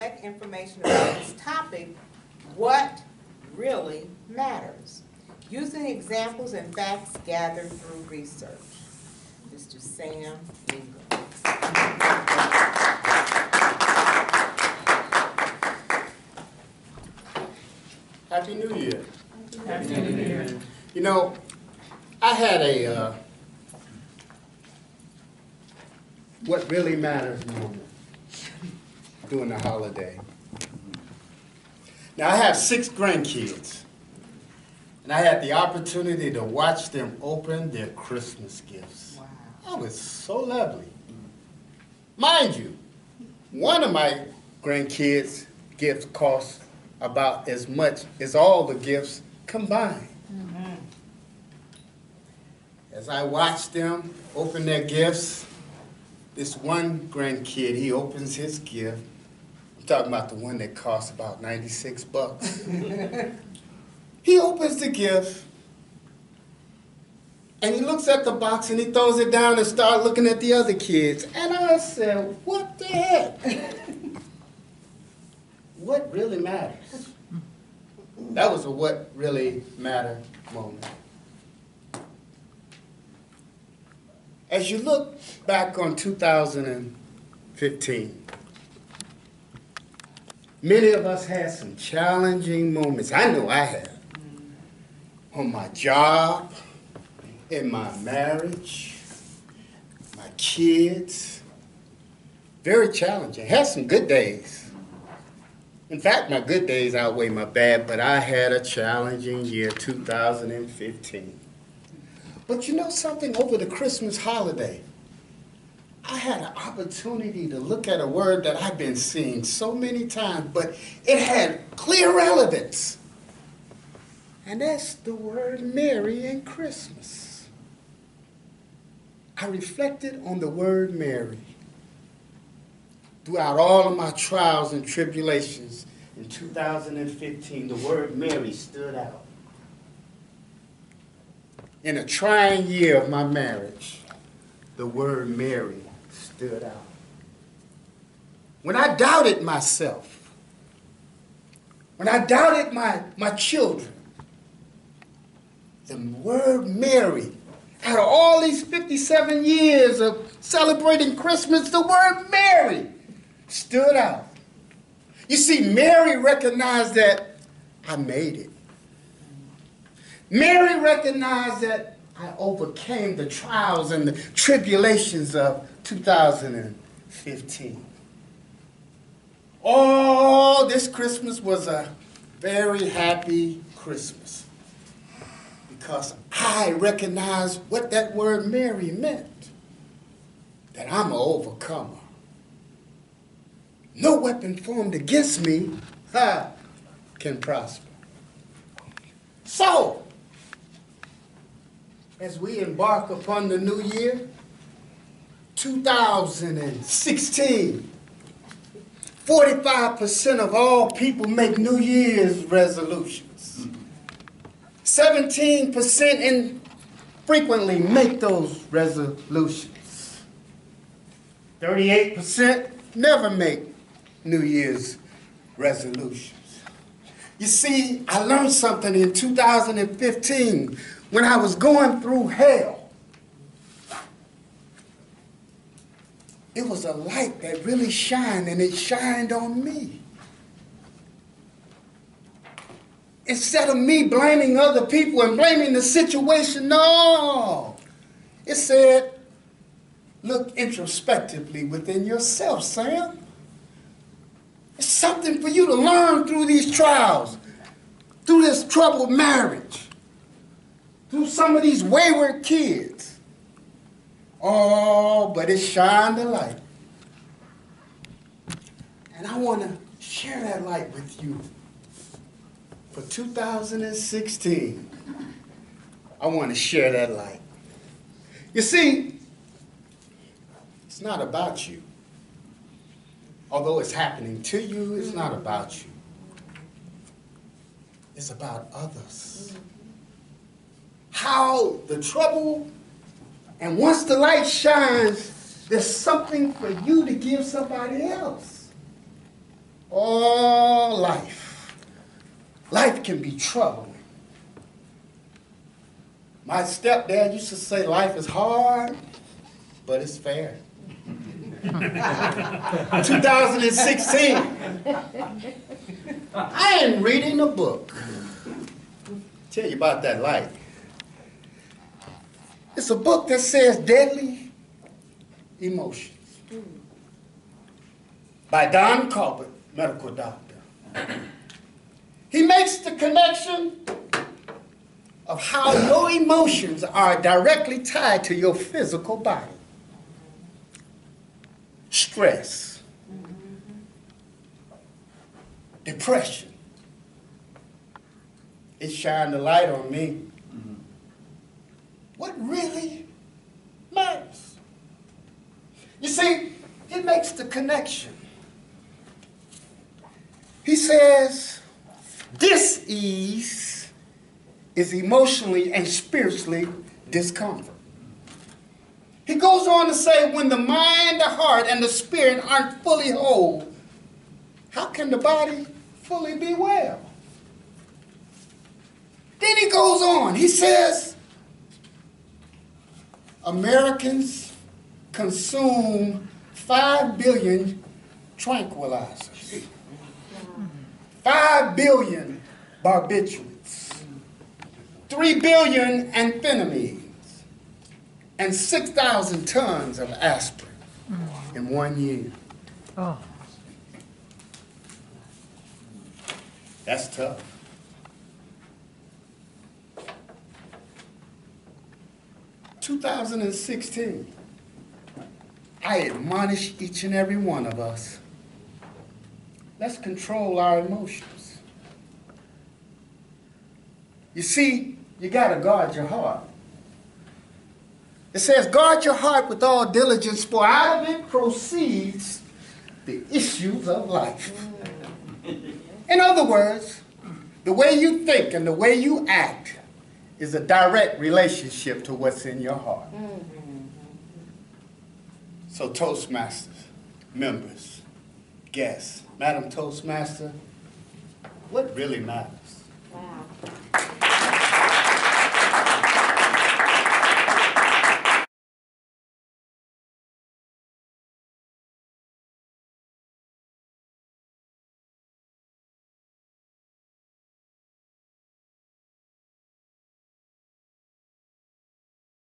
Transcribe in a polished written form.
Information about this topic, what really matters, using examples and facts gathered through research. Mr. Sam Ingram. Happy New Year. Happy New Year. You know, I had a what really matters moment during the holiday. Now, I have 6 grandkids, and I had the opportunity to watch them open their Christmas gifts. Wow. Oh, it's so lovely. Mind you, one of my grandkids' gifts cost about as much as all the gifts combined. Mm-hmm. As I watched them open their gifts, this one grandkid, he opens his gift. I'm talking about the one that costs about 96 bucks. He opens the gift, and he looks at the box, and he throws it down and starts looking at the other kids. And I said, what the heck? What really matters? That was a what really matter moment. As you look back on 2015, many of us had some challenging moments. I know I have. On my job, in my marriage, my kids. Very challenging. Had some good days. In fact, my good days outweigh my bad, but I had a challenging year, 2015. But you know something? Over the Christmas holiday, I had an opportunity to look at a word that I've been seeing so many times, but it had clear relevance. And that's the word Mary in Christmas. I reflected on the word Mary throughout all of my trials and tribulations. In 2015, the word Mary stood out. In a trying year of my marriage, the word Mary stood out. When I doubted myself, when I doubted my children, the word Mary, out of all these 57 years of celebrating Christmas, the word Mary stood out. You see, Mary recognized that I made it. Mary recognized that I overcame the trials and the tribulations of 2015. Oh, this Christmas was a very happy Christmas because I recognized what that word Mary meant, that I'm an overcomer. No weapon formed against me can prosper. So, as we embark upon the new year, 2016, 45% of all people make New Year's resolutions. 17% infrequently make those resolutions. 38% never make New Year's resolutions. You see, I learned something in 2015 when I was going through hell. It was a light that really shined, and it shined on me. Instead of me blaming other people and blaming the situation, no. It said, look introspectively within yourself, Sam. It's something for you to learn through these trials, through this troubled marriage, through some of these wayward kids. Oh, but it shined a light. And I want to share that light with you. For 2016, I want to share that light. You see, it's not about you. Although it's happening to you, it's not about you. It's about others. How the trouble, and once the light shines, there's something for you to give somebody else. Oh, life. Life can be troubling. My stepdad used to say life is hard, but it's fair. 2016. I am reading a book. Tell you about that light. It's a book that says Deadly Emotions by Don Carpet, medical doctor. He makes the connection of how your emotions are directly tied to your physical body. Stress, depression. It shined a light on me. What really matters? You see, it makes the connection. He says, dis-ease is emotionally and spiritually discomfort. He goes on to say, when the mind, the heart, and the spirit aren't fully whole, how can the body fully be well? Then he goes on. He says, Americans consume 5 billion tranquilizers, 5 billion barbiturates, 3 billion amphetamines, and 6,000 tons of aspirin in 1 year. Oh. That's tough. In 2016, I admonish each and every one of us. Let's control our emotions. You see, you got to guard your heart. It says, guard your heart with all diligence, for out of it proceeds the issues of life. In other words, the way you think and the way you act is a direct relationship to what's in your heart. So Toastmasters, members, guests, Madam Toastmaster, what really matters?